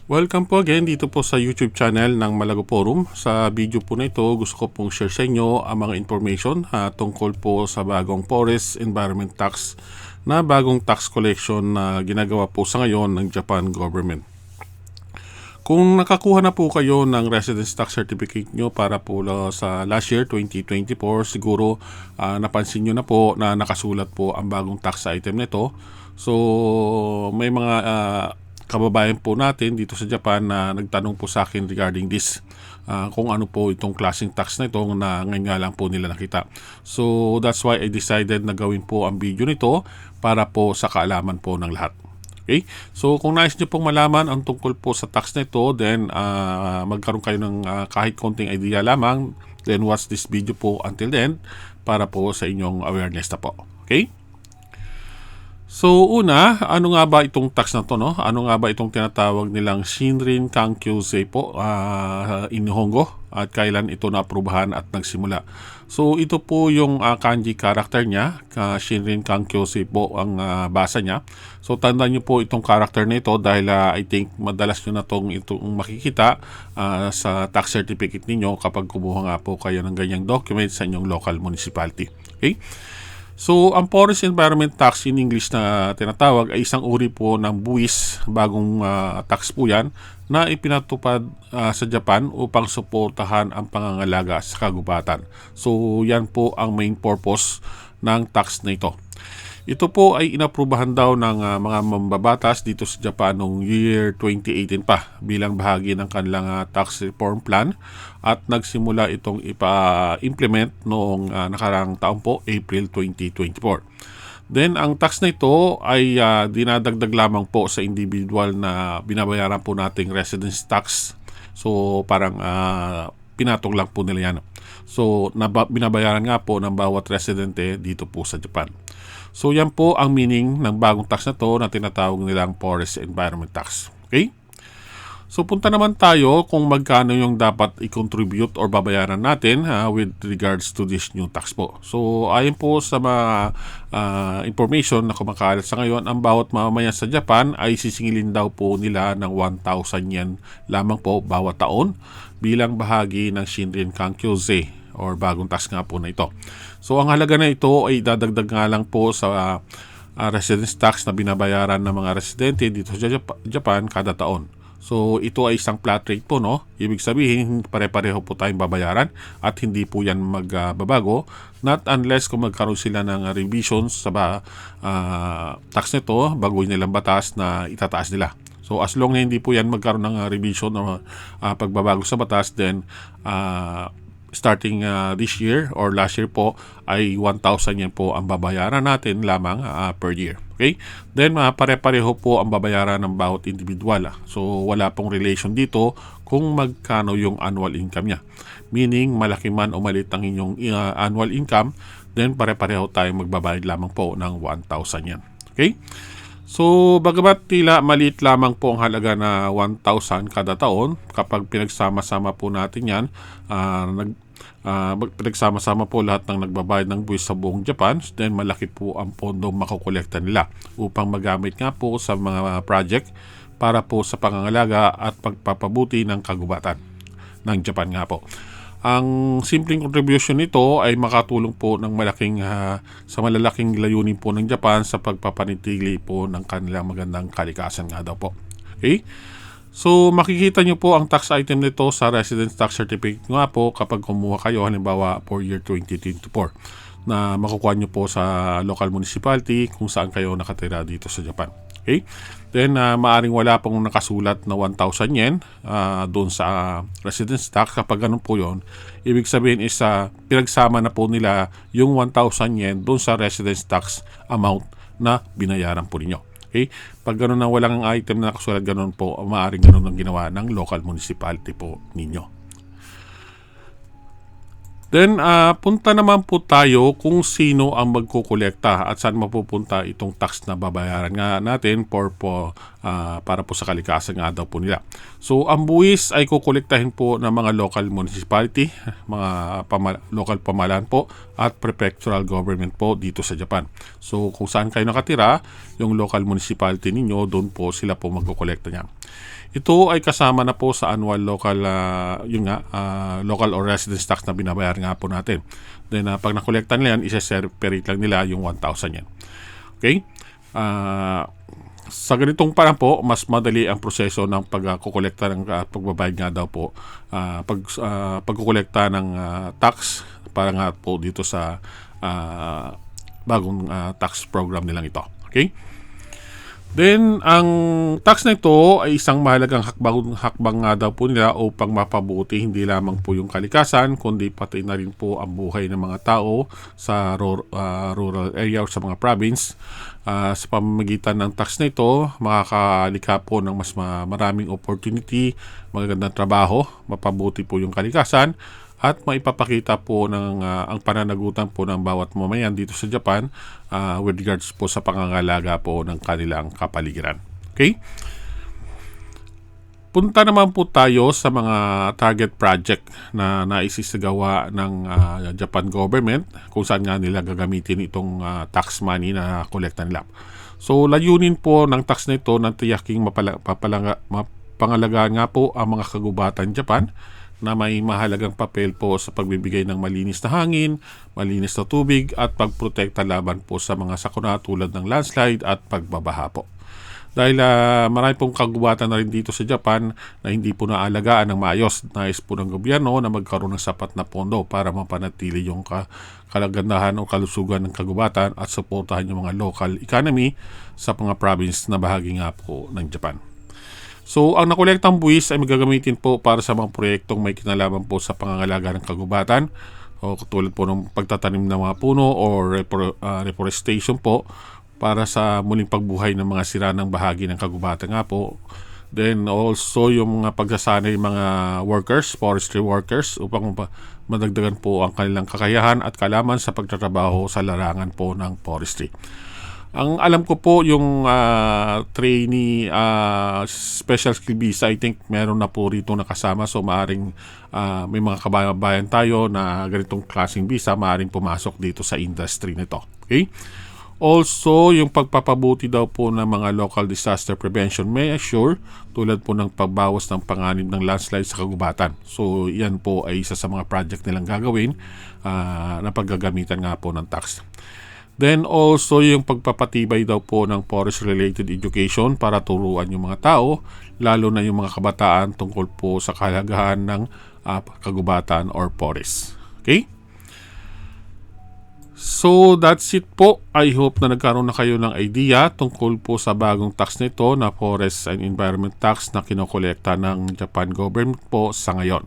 Welcome po again dito po sa YouTube channel ng Malago Forum. Sa video po na ito, gusto ko pong share sa inyo ang mga information tungkol po sa bagong Forest Environment Tax na bagong tax collection na ginagawa po sa ngayon ng Japan government. Kung nakakuha na po kayo ng residence tax certificate nyo para po sa last year 2024, siguro napansin nyo na po na nakasulat po ang bagong tax item nito. So may mga kababayan po natin dito sa Japan na nagtanong po sa akin regarding this, kung ano po itong klaseng tax na ito na ngayon nga lang po nila nakita. So that's why I decided na gawin po ang video nito para po sa kaalaman po ng lahat. Okay? So kung nais nyo pong malaman ang tungkol po sa tax na ito, then magkaroon kayo ng kahit konting idea lamang, then watch this video po until then para po sa inyong awareness na po. Okay? So una, ano nga ba itong tax na to, no? Ano nga ba itong tinatawag nilang Shinrin Kankyusei po in Nihongo, at kailan ito naaprubahan at nagsimula? So ito po yung kanji character niya, Shinrin Kankyusei po ang basa niya. So tandaan niyo po itong character na ito dahil I think madalas nyo na itong makikita sa tax certificate ninyo kapag kumuha nga po kayo ng ganyang document sa inyong local municipality. Okay? So, ang Forest Environment Tax in English na tinatawag ay isang uri po ng buwis, bagong tax po yan, na ipinatupad sa Japan upang suportahan ang pangangalaga sa kagubatan. So, yan po ang main purpose ng tax na ito. Ito po ay inaprubahan daw ng mga mambabatas dito sa Japan noong year 2018 pa bilang bahagi ng kanilang tax reform plan, at nagsimula itong ipa-implement noong nakarang taon po, April 2024. Then ang tax na ito ay dinadagdag lamang po sa individual na binabayaran po nating residence tax. So parang pinatong lang po nila yan. So binabayaran nga po ng bawat residente dito po sa Japan. So yan po ang meaning ng bagong tax na to na tinatawag nilang Forest Environment Tax. Okay? So punta naman tayo kung magkano yung dapat i-contribute or babayaran natin with regards to this new tax po. So ayon po sa mga information na kumakalat sa ngayon, ang bawat mamamayan sa Japan ay sisingilin daw po nila ng 1,000 yen lamang po bawat taon bilang bahagi ng Shinrin Kankyusei or bagong tax nga po na ito. So ang halaga na ito ay dadagdag nga lang po sa residence tax na binabayaran ng mga residente dito sa Japan kada taon. So ito ay isang flat rate po, no? Ibig sabihin pare-pareho po tayong babayaran at hindi po yan magbabago, not unless kung magkaroon sila ng revisions sa tax nito, baguhin nilang batas na itataas nila. So as long na hindi po yan magkaroon ng revision o pagbabago sa batas, then starting this year or last year po ay 1,000 yan po ang babayaran natin lamang per year. Okay? Then pare-pareho po ang babayaran ng bawat individual. So wala pong relation dito kung magkano yung annual income niya. Meaning malaki man o maliit ang inyong annual income, then pare-pareho tayong magbabayad lamang po ng 1,000 yan. Okay? So, bagamat tila maliit lamang po ang halaga na 1,000 kada taon, kapag pinagsama-sama po natin yan, pinagsama-sama po lahat ng nagbabayad ng buwis sa buong Japan, then malaki po ang pondo makukolekta nila upang magamit nga po sa mga project para po sa pangangalaga at pagpapabuti ng kagubatan ng Japan nga po. Ang simpleng contribution nito ay makatulong po ng sa malalaking layunin po ng Japan sa pagpapanatili po ng kanilang magandang kalikasan nga daw po. Okay? So makikita nyo po ang tax item nito sa residence tax certificate nga po kapag kumuha kayo halimbawa for year 2024 na makukuha nyo po sa local municipality kung saan kayo nakatira dito sa Japan. Okay? Then maaring wala pong nakasulat na 1,000 yen doon sa residence tax. Kapag ganun po yon, ibig sabihin is pinagsama na po nila yung 1,000 yen doon sa residence tax amount na binayaran po ninyo. Okay? Pag ganun na walang item na nakasulat, ganun po, maaring ganun ang ginawa ng local municipality po ninyo. Then, punta naman po tayo kung sino ang magkukolekta at saan mapupunta itong tax na babayaran nga natin para po sa kalikasan nga daw po nila. So, ang buwis ay kukolektahin po ng mga local municipality, mga local pamahalaan po at prefectural government po dito sa Japan. So, kung saan kayo nakatira, yung local municipality ninyo, doon po sila po magkukolekta niya. Ito ay kasama na po sa annual local local or residence tax na binabayaran nga po natin. Then pag nakolekta nila yan, isa-separate lang nila yung 1,000 yan. Okay? Sa ganitong parang po, mas madali ang proseso ng pagkukolekta ng pagbabayad nga daw po, pagkukolekta ng tax para nga po dito sa bagong tax program nilang ito. Okay? Then, ang tax na ito ay isang mahalagang hakbang nga daw po nila upang mapabuti hindi lamang po yung kalikasan, kundi pati na rin po ang buhay ng mga tao sa rural area o sa mga province. Sa pamamagitan ng tax na ito, makakalikha po ng mas maraming opportunity, magagandang trabaho, mapabuti po yung kalikasan, at maipapakita po ng ang pananagutan po ng bawat mamayan dito sa Japan with regards po sa pangangalaga po ng kanilang kapaligiran. Okay? Punta naman po tayo sa mga target project na naisisagawa ng Japan government kung saan nga nila gagamitin itong tax money na kolekta nila. So, layunin po ng tax na ito ng tiyaking mapangalagaan nga po ang mga kagubatan Japan na may mahalagang papel po sa pagbibigay ng malinis na hangin, malinis na tubig at pagprotekta laban po sa mga sakuna tulad ng landslide at pagbabaha po. Dahil marami pong kagubatan na rin dito sa Japan na hindi po naalagaan ng maayos, nais po ng gobyerno na magkaroon ng sapat na pondo para mapanatili yung kalagandahan o kalusugan ng kagubatan at suportahan yung mga local economy sa mga province na bahagi nga po ng Japan. So, ang nakolektang buwis ay magagamitin po para sa mga proyektong may kinalaman po sa pangangalaga ng kagubatan o katulad po ng pagtatanim ng mga puno o reforestation po para sa muling pagbuhay ng mga sira ng bahagi ng kagubatan nga po. Then also yung mga pagsasanay mga workers, forestry workers upang madagdagan po ang kanilang kakayahan at kalaman sa pagtatrabaho sa larangan po ng forestry. Ang alam ko po yung trainee special skill visa, I think meron na po rito nakasama. So maaring may mga kababayan tayo na ganitong klaseng visa, maaring pumasok dito sa industry nito. Okay? Also, yung pagpapabuti daw po ng mga local disaster prevention measure tulad po ng pagbawas ng panganib ng landslide sa kagubatan. So yan po ay isa sa mga project nilang gagawin na paggagamitan nga po ng tax. Then also yung pagpapatibay daw po ng forest-related education para turuan yung mga tao, lalo na yung mga kabataan tungkol po sa kahalagahan ng kagubatan or forest. Okay? So that's it po. I hope na nagkaroon na kayo ng idea tungkol po sa bagong tax nito na Forest and Environment Tax na kinokolekta ng Japan government po sa ngayon.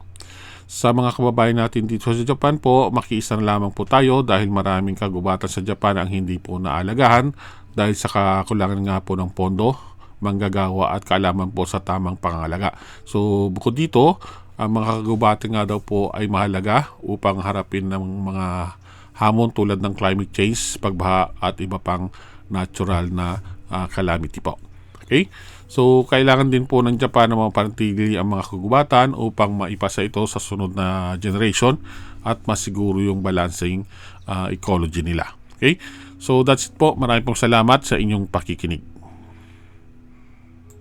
Sa mga kababayan natin dito sa Japan po, makiisa na lamang po tayo dahil maraming kagubatan sa Japan ang hindi po naalagahan dahil sa kakulangan nga po ng pondo, manggagawa at kaalaman po sa tamang pangangalaga. So bukod dito, ang mga kagubatan nga daw po ay mahalaga upang harapin ng mga hamon tulad ng climate change, pagbaha at iba pang natural na calamity po. Okay? So, kailangan din po ng Japan na mapanatili ang mga kagubatan upang maipasa ito sa sunod na generation at masiguro yung balancing ecology nila. Okay? So, that's it po. Maraming pong salamat sa inyong pakikinig.